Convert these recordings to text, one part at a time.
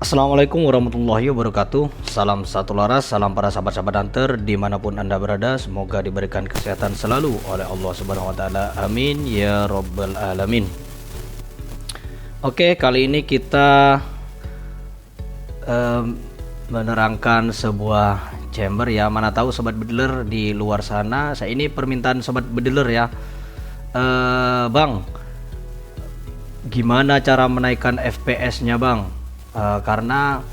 Assalamualaikum warahmatullahi wabarakatuh. Salam satu laras, salam para sahabat-sahabat hunter dimanapun anda berada. Semoga diberikan kesehatan selalu oleh Allah Subhanahu Wa Taala. Amin ya robbal alamin. Oke, kali ini kita menerangkan sebuah chamber ya. Mana tahu sobat bediler di luar sana. Saya ini permintaan sobat bediler ya. Bang, gimana cara menaikkan FPS-nya bang? Karena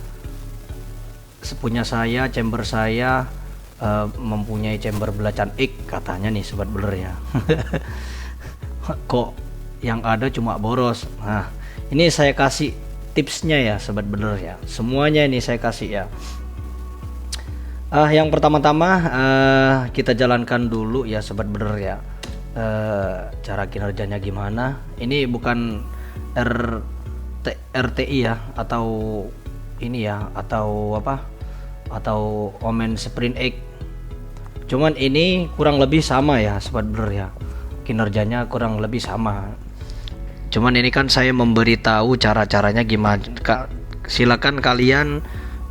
sepunya saya, chamber saya mempunyai chamber belacan X katanya nih sobat beler ya. Kok yang ada cuma boros. Nah, ini saya kasih tipsnya ya sobat beler ya. Semuanya ini saya kasih ya. Yang pertama-tama kita jalankan dulu ya sobat beler ya. Cara kinerjanya gimana? Ini bukan RTI ya, atau ini ya, atau apa, atau Omen Sprint X. Cuman ini kurang lebih sama ya sobat beler ya, kinerjanya kurang lebih sama. Cuman ini kan saya memberitahu cara-caranya gimana. Silakan kalian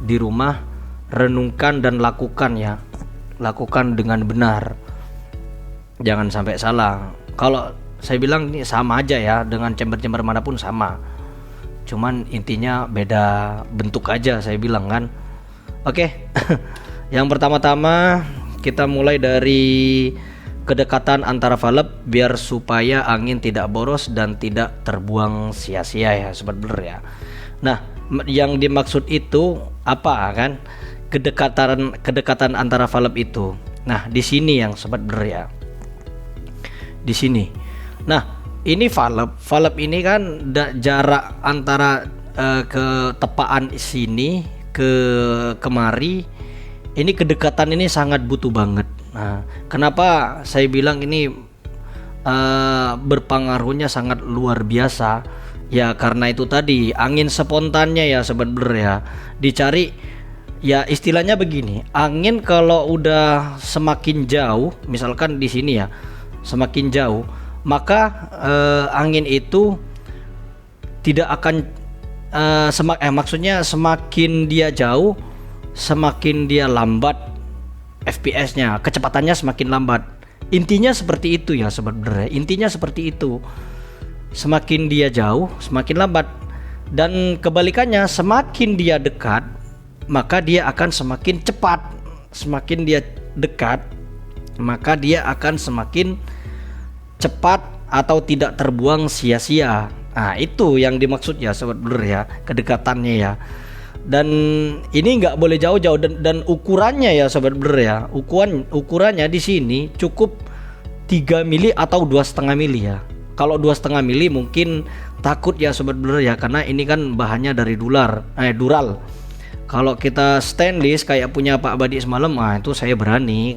di rumah renungkan dan lakukan ya, lakukan dengan benar, jangan sampai salah. Kalau saya bilang ini sama aja ya, dengan chamber-chamber manapun sama, cuman intinya beda bentuk aja saya bilang kan. Oke. Yang pertama-tama kita mulai dari kedekatan antara valve biar supaya angin tidak boros dan tidak terbuang sia-sia ya sobat beler ya. Nah, yang dimaksud itu apa kan? Kedekatan antara valve itu. Nah, di sini yang sobat beler ya. Di sini. Nah, ini valve ini kan jarak antara ketepaan sini ke kemari, ini kedekatan ini sangat butuh banget. Nah, kenapa saya bilang ini berpengaruhnya sangat luar biasa ya, karena itu tadi angin spontannya ya sobat beler ya, dicari ya. Istilahnya begini, angin kalau udah semakin jauh, misalkan di sini ya, semakin jauh, maka angin itu tidak akan maksudnya semakin dia jauh semakin dia lambat FPS-nya, kecepatannya semakin lambat. Intinya seperti itu ya sobat beler, intinya seperti itu. Semakin dia jauh semakin lambat, dan kebalikannya semakin dia dekat maka dia akan semakin cepat. Semakin dia dekat maka dia akan semakin cepat atau tidak terbuang sia-sia. Nah, itu yang dimaksud ya sobat beler ya, kedekatannya ya. Dan ini nggak boleh jauh-jauh, dan ukurannya ya sobat beler ya, ukurannya di sini cukup 3 mili atau 2,5 mili ya. Kalau 2,5 mili mungkin takut ya sobat beler ya, karena ini kan bahannya dari dural. Kalau kita stainless kayak punya Pak Badi semalam, itu saya berani.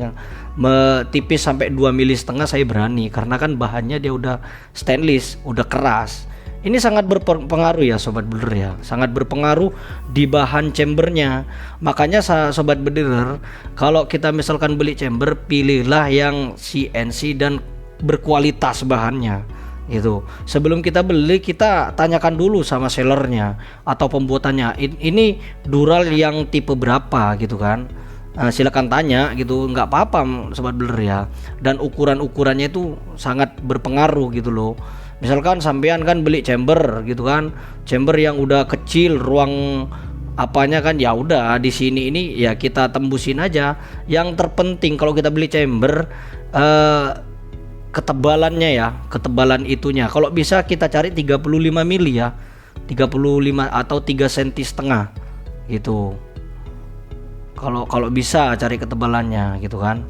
Tipis sampai 2,5 mili saya berani, karena kan bahannya dia udah stainless, udah keras. Ini sangat berpengaruh ya sobat beler ya, sangat berpengaruh di bahan chambernya. Makanya sobat beler, kalau kita misalkan beli chamber, pilihlah yang CNC dan berkualitas bahannya gitu. Sebelum kita beli, kita tanyakan dulu sama sellernya atau pembuatannya, ini dural yang tipe berapa gitu kan. Silakan tanya gitu, nggak apa-apa sobat beler ya. Dan ukurannya itu sangat berpengaruh gitu loh. Misalkan sampean kan beli chamber gitu kan, chamber yang udah kecil, ruang apanya kan, ya udah di sini ini ya kita tembusin aja. Yang terpenting kalau kita beli chamber, ketebalannya ya, ketebalan itunya. Kalau bisa kita cari 35 mili ya, 35 atau 3 cm setengah gitu. Kalau bisa cari ketebalannya gitu kan,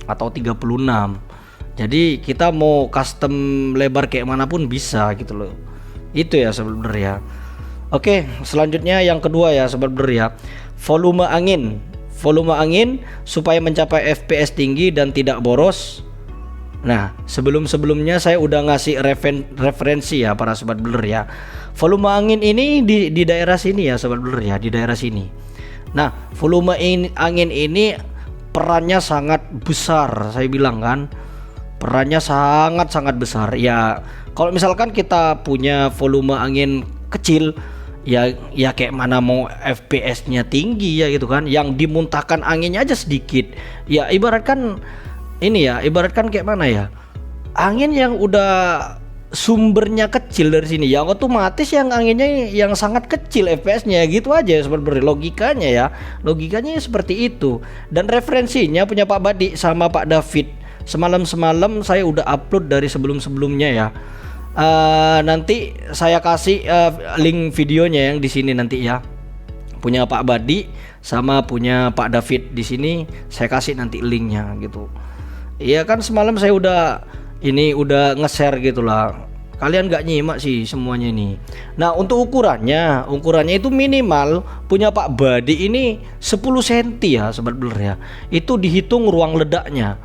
atau 36. Jadi kita mau custom lebar kayak manapun bisa gitu loh. Itu ya sobat beler ya. Oke, selanjutnya yang kedua ya sobat beler ya, volume angin. Volume angin supaya mencapai FPS tinggi dan tidak boros. Nah, sebelumnya saya udah ngasih referensi ya para sobat beler ya. Volume angin ini di daerah sini ya sobat beler ya, di daerah sini. Nah, volume angin ini perannya sangat besar, saya bilang kan. Perannya sangat besar ya. Kalau misalkan kita punya volume angin kecil, ya kayak mana mau FPS-nya tinggi ya gitu kan, yang dimuntahkan anginnya aja sedikit. Ya ibaratkan ini ya, ibaratkan kayak mana ya, angin yang udah sumbernya kecil dari sini, yang otomatis yang anginnya yang sangat kecil FPS-nya, gitu aja sebenarnya logikanya ya. Logikanya seperti itu. Dan referensinya punya Pak Badi sama Pak David. Semalam saya udah upload dari sebelum-sebelumnya ya. Nanti saya kasih link videonya yang di sini nanti ya. Punya Pak Badi sama punya Pak David di sini saya kasih nanti linknya gitu. Iya kan semalam saya udah nge-share gitulah. Kalian nggak nyimak sih semuanya ini. Nah untuk ukurannya itu minimal punya Pak Badi ini 10 cm ya sobat blur ya. Itu dihitung ruang ledaknya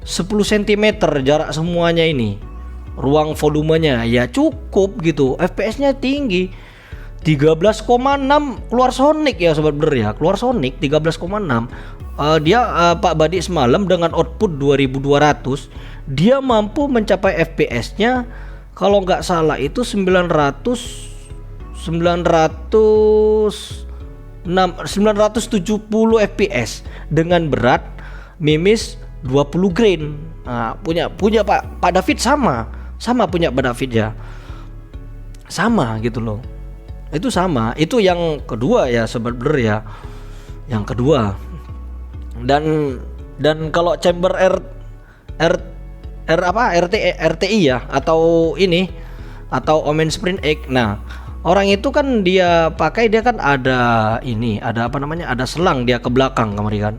10 cm jarak semuanya ini. Ruang volumenya ya cukup gitu. FPS-nya tinggi 13,6 keluar Sonic ya sobat blur ya. Keluar Sonic 13,6. Dia Pak Badi semalam dengan output 2200 dia mampu mencapai FPS-nya kalau nggak salah itu 970 FPS dengan berat mimis 20 grain. Nah, punya Pak David sama punya Pak David ya. Sama gitu loh. Itu sama. Itu yang kedua ya sobat blur ya. Yang kedua. Dan kalau chamber RTI ya atau Omen Sprint X. Nah, orang itu kan dia kan ada ada selang dia ke belakang kemarin kan.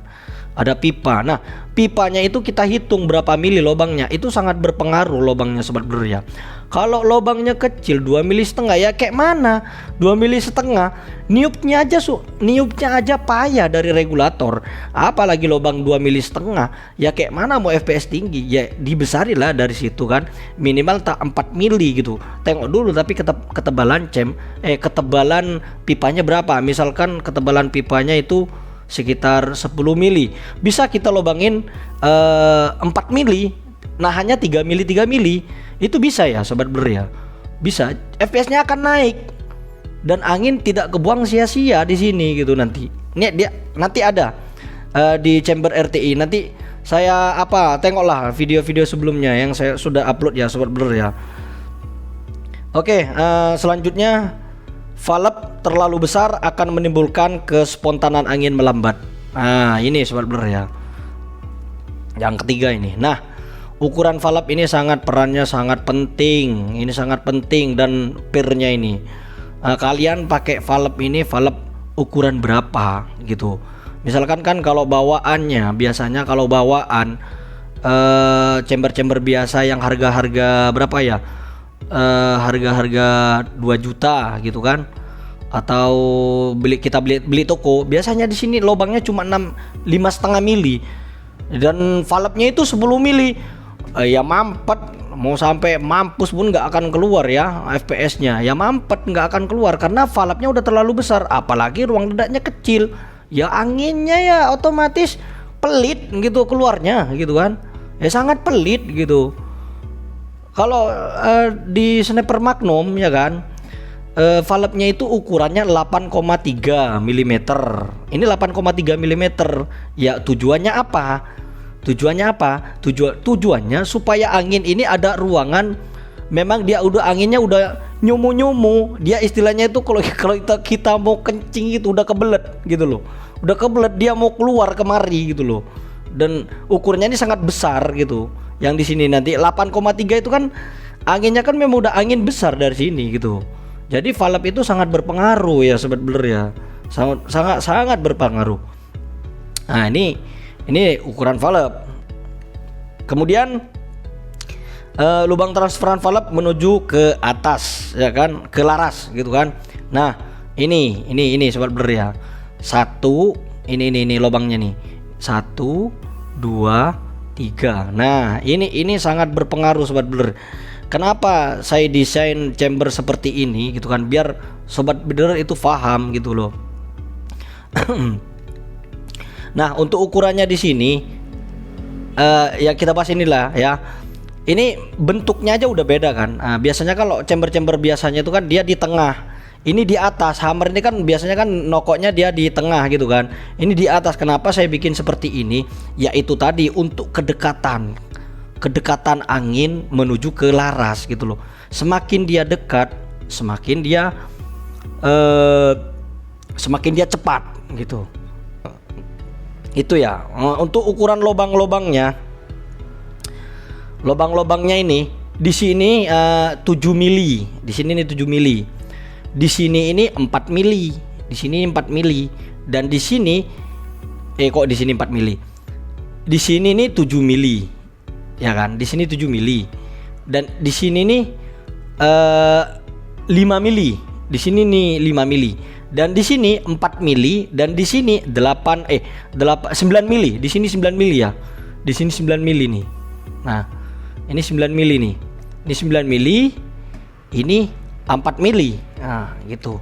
Ada pipa. Nah, pipanya itu kita hitung berapa mili lubangnya. Itu sangat berpengaruh lubangnya sobat blur ya. Kalau lubangnya kecil 2,5 mili ya kayak mana? 2,5 mili niupnya aja payah dari regulator. Apalagi lubang 2,5 mili ya kayak mana mau FPS tinggi? Ya dibesarin lah dari situ kan. Minimal 4 mili gitu. Tengok dulu tapi ketebalan pipanya berapa? Misalkan ketebalan pipanya itu sekitar 10 mili. Bisa kita lubangin 4 mili. Nah hanya 3 mili itu bisa ya sobat blur ya. Bisa, FPS-nya akan naik dan angin tidak kebuang sia-sia di sini gitu nanti. Ini dia nanti ada di chamber RTI. Nanti saya tengoklah video-video sebelumnya yang saya sudah upload ya sobat blur ya. Oke, selanjutnya valve terlalu besar akan menimbulkan kespontanan angin melambat. Nah, ini sobat blur ya. Yang ketiga ini. Nah, ukuran valve ini perannya sangat penting. Ini sangat penting dan pirnya ini. Kalian pakai valve ukuran berapa gitu. Misalkan kan kalau bawaannya biasanya kalau bawaan chamber biasa yang harga-harga berapa ya? Harga-harga 2 juta gitu kan. Atau kita beli toko, biasanya di sini lubangnya cuma 5,5 mili. Dan valve-nya itu 10 mili. Ya mampet, mau sampai mampus pun nggak akan keluar ya FPS-nya. Ya mampet nggak akan keluar karena valve-nya udah terlalu besar. Apalagi ruang ledaknya kecil. Ya anginnya ya otomatis pelit gitu keluarnya gitu kan. Ya sangat pelit gitu. Kalau di Sniper Magnum ya kan, valve-nya itu ukurannya 8,3 mm. Ini 8,3 mm. Ya tujuannya apa? Tujuannya supaya angin ini ada ruangan. Memang anginnya udah nyumu. Dia istilahnya itu kalau kita mau kencing itu udah kebelet gitu loh. Udah kebelet dia mau keluar kemari gitu loh. Dan ukurannya ini sangat besar gitu. Yang di sini nanti 8,3 itu kan anginnya kan memang udah angin besar dari sini gitu. Jadi valve itu sangat berpengaruh ya sobat blur ya. Sangat berpengaruh. Nah, ini ukuran valve. Kemudian lubang transferan valve menuju ke atas ya kan, ke laras gitu kan. Nah, ini sobat blur ya. Ini lubangnya nih. 1 2 3. Nah, ini sangat berpengaruh sobat blur. Kenapa saya desain chamber seperti ini gitu kan, biar sobat blur itu paham gitu loh. Nah, untuk ukurannya di sini ya kita bahas inilah ya. Ini bentuknya aja udah beda kan. Biasanya kalau chamber biasanya itu kan dia di tengah. Ini di atas. Hammer ini kan biasanya kan nokoknya dia di tengah gitu kan. Ini di atas. Kenapa saya bikin seperti ini? Yaitu tadi untuk kedekatan angin menuju ke laras gitu loh. Semakin dia dekat, semakin dia cepat gitu. Itu ya. Untuk ukuran lubang-lubangnya ini di sini 7 mili, di sini ini 7 mili, di sini ini 4 mili, di sini 4 mili, dan di sini kok di sini 4 mili, di sini ini 7 mili, ya kan? Di sini 7 mili, dan di sini nih 5 mili, di sini nih 5 mili, dan di sini 4 mili, dan di sini 9 mili, di sini 9 mili ya, di sini 9 mili nih. Nah, ini 9 mili nih. Ini 9 mili, ini 4 mili. Nah, gitu.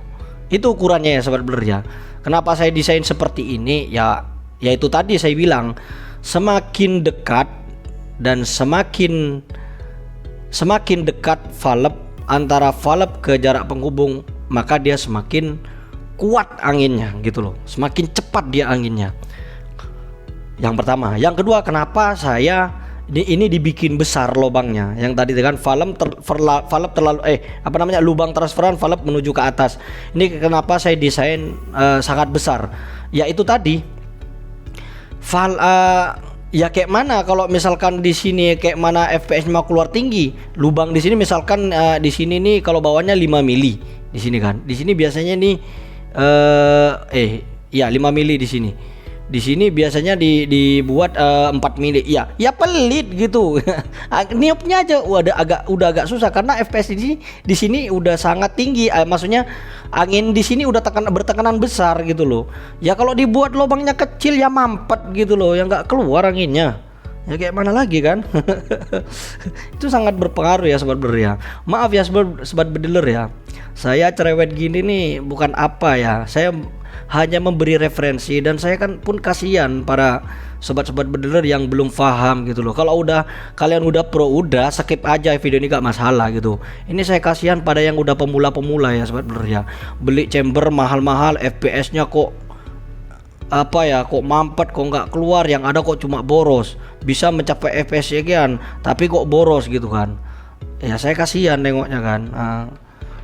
Itu ukurannya ya sobat blur ya. Kenapa saya desain seperti ini? Ya itu tadi saya bilang, semakin dekat dan semakin dekat valve antara valve ke jarak penghubung, maka dia semakin kuat anginnya gitu loh. Semakin cepat dia anginnya. Yang pertama, yang kedua, kenapa saya ini dibikin besar lubangnya. Yang tadi kan valve terlalu lubang transferan valve menuju ke atas. Ini kenapa saya desain sangat besar. Ya itu tadi. Ya kayak mana kalau misalkan di sini kayak mana FPS mau keluar tinggi. Lubang di sini misalkan di sini nih kalau bawahnya 5 mili. Di sini kan. Di sini biasanya nih 5 mili di sini. Di sini biasanya dibuat 4 mili. Ya pelit gitu. Niupnya aja udah agak susah karena FPS di sini udah sangat tinggi. Maksudnya angin di sini udah bertekanan besar gitu loh. Ya kalau dibuat lubangnya kecil ya mampet gitu loh, ya nggak keluar anginnya. Ya kayak mana lagi kan? Itu sangat berpengaruh ya sobat blur ya. Maaf ya sobat bediler ya. Saya cerewet gini nih bukan apa ya. Saya hanya memberi referensi, dan saya kan pun kasihan para sobat-sobat bediler yang belum paham gitu loh. Kalau kalian udah pro, udah skip aja video ini, gak masalah gitu. Ini saya kasihan pada yang udah pemula ya sobat bediler ya. Beli chamber mahal-mahal, FPS-nya kok kok mampet, kok nggak keluar, yang ada kok cuma boros. Bisa mencapai FPS sekian tapi kok boros gitu kan. Ya saya kasihan nengoknya kan.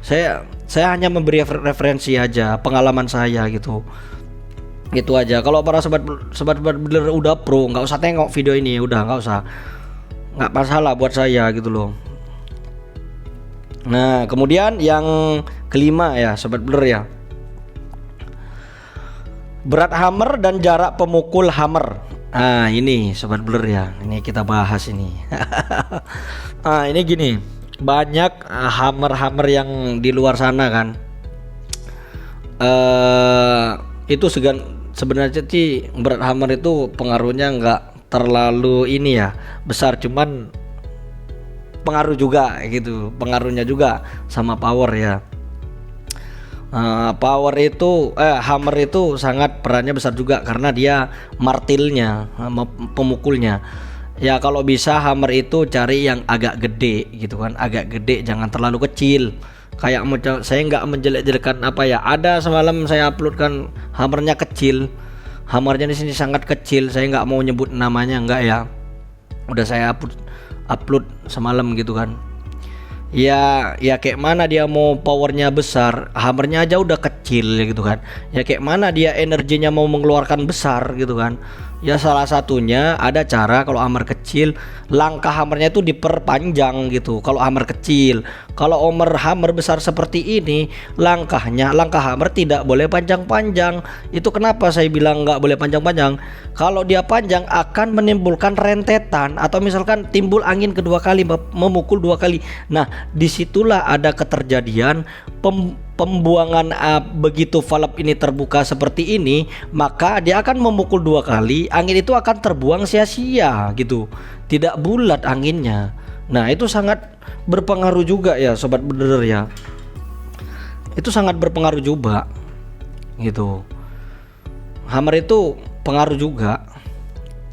Saya hanya memberi referensi aja, pengalaman saya gitu. Gitu aja. Kalau para sobat bediler udah pro, nggak usah tengok video ini, udah nggak usah. Nggak masalah buat saya gitu loh. Nah, kemudian yang kelima ya sobat bediler ya. Berat hammer dan jarak pemukul hammer. Nah, ini sobat bediler ya. Ini kita bahas ini. Ini gini. Banyak hammer yang di luar sana kan. Itu sebenarnya sih berat hammer itu pengaruhnya nggak terlalu ini ya besar, cuman pengaruh juga gitu. Pengaruhnya juga sama power ya. Hammer itu sangat perannya besar juga karena dia martilnya, pemukulnya. Ya kalau bisa hammer itu cari yang agak gede gitu kan, agak gede, jangan terlalu kecil. Kayak saya nggak menjelek-jelekan ada semalam saya upload kan hammernya kecil, hammernya di sini sangat kecil. Saya nggak mau nyebut namanya, nggak ya. Udah saya upload semalam gitu kan. Ya kayak mana dia mau powernya besar, hammernya aja udah kecil gitu kan. Ya kayak mana dia energinya mau mengeluarkan besar gitu kan. Ya salah satunya ada cara kalau hammer kecil, langkah hammernya itu diperpanjang gitu. Kalau hammer kecil, kalau hammer besar seperti ini, langkah hammer tidak boleh panjang-panjang. Itu kenapa saya bilang nggak boleh panjang-panjang. Kalau dia panjang akan menimbulkan rentetan, atau misalkan timbul angin kedua kali, memukul 2 kali. Nah, disitulah ada keterjadian pembuangan. Begitu valve ini terbuka seperti ini, maka dia akan memukul 2 kali, angin itu akan terbuang sia-sia gitu, tidak bulat anginnya. Nah itu sangat berpengaruh juga ya sobat bediler ya. Itu sangat berpengaruh juga gitu. Hammer itu pengaruh juga.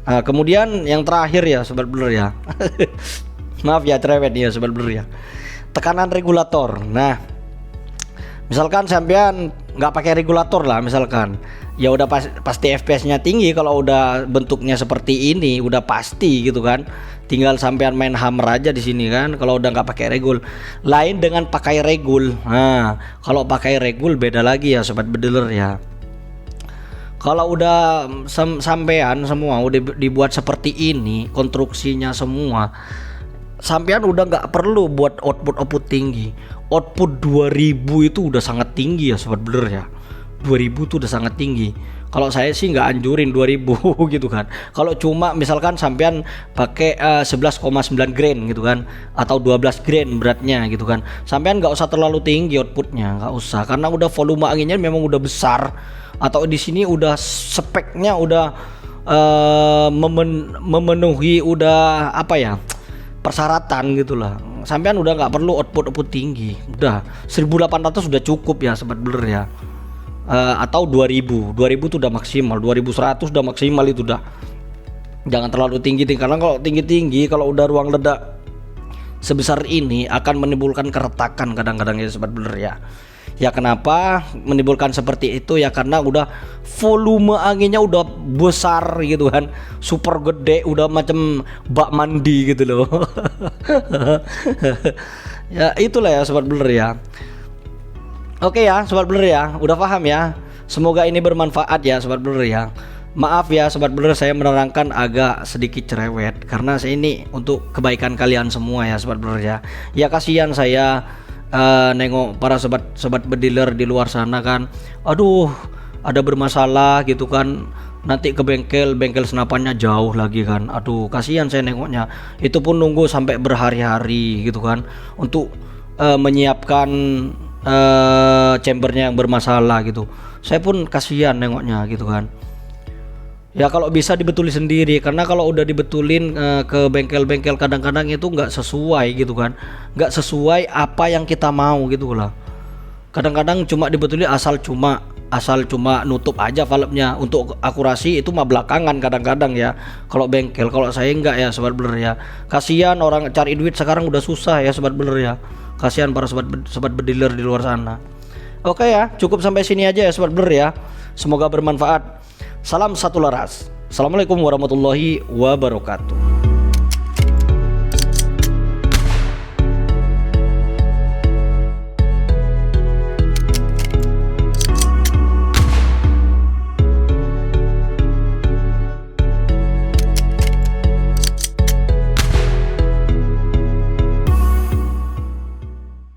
Kemudian yang terakhir ya sobat bediler ya. Maaf ya cerewet ya sobat bediler ya. Tekanan regulator. Nah Misalkan sampean nggak pakai regulator lah misalkan, ya udah pasti FPS-nya tinggi. Kalau udah bentuknya seperti ini udah pasti gitu kan. Tinggal sampean main hammer aja di sini kan. Kalau udah nggak pakai regul, lain dengan pakai regul. Nah, kalau pakai regul beda lagi ya sobat bediler ya. Kalau udah sampean semua udah dibuat seperti ini konstruksinya semua, sampean udah nggak perlu buat output tinggi. Output 2000 itu udah sangat tinggi ya sobat beler ya. 2000 tuh udah sangat tinggi. Kalau saya sih nggak anjurin 2000 gitu kan. Kalau cuma misalkan sampean pakai 11,9 grain gitu kan, atau 12 grain beratnya gitu kan, sampean nggak usah terlalu tinggi outputnya, nggak usah, karena udah volume anginnya memang udah besar. Atau di sini udah speknya udah memenuhi udah apa ya, persyaratan gitulah. Sampean udah nggak perlu output tinggi, udah 1800 sudah cukup ya sobat beler ya. Atau 2000 tuh udah maksimal, 2100 udah maksimal, itu udah jangan terlalu tinggi karena kalau tinggi kalau udah ruang ledak sebesar ini akan menimbulkan keretakan kadang-kadang ya sobat beler ya. Ya kenapa menimbulkan seperti itu ya, karena udah volume anginnya udah besar gitu kan, super gede, udah macam bak mandi gitu loh. Ya itulah ya sobat beler ya. Oke ya sobat beler ya, udah paham ya. Semoga ini bermanfaat ya sobat beler ya. Maaf ya sobat beler, saya menerangkan agak sedikit cerewet karena saya ini untuk kebaikan kalian semua ya sobat beler ya. Ya kasihan saya nengok para sobat bediler di luar sana kan, aduh ada bermasalah gitu kan, nanti ke bengkel senapannya jauh lagi kan, aduh kasihan saya nengoknya. Itu pun nunggu sampai berhari-hari gitu kan untuk menyiapkan chambernya yang bermasalah gitu. Saya pun kasihan nengoknya gitu kan. Ya kalau bisa dibetulin sendiri, karena kalau udah dibetulin ke bengkel-bengkel kadang-kadang itu nggak sesuai gitu kan, nggak sesuai apa yang kita mau gitu lah. Kadang-kadang cuma dibetulin asal cuma nutup aja valve-nya, untuk akurasi itu mah belakangan kadang-kadang ya kalau bengkel. Kalau saya enggak ya sobat beler ya. Kasihan orang cari duit sekarang udah susah ya sobat beler ya. Kasihan para sobat bediler di luar sana. Oke ya, cukup sampai sini aja ya sobat beler ya. Semoga bermanfaat. Salam satu laras. Assalamualaikum warahmatullahi wabarakatuh.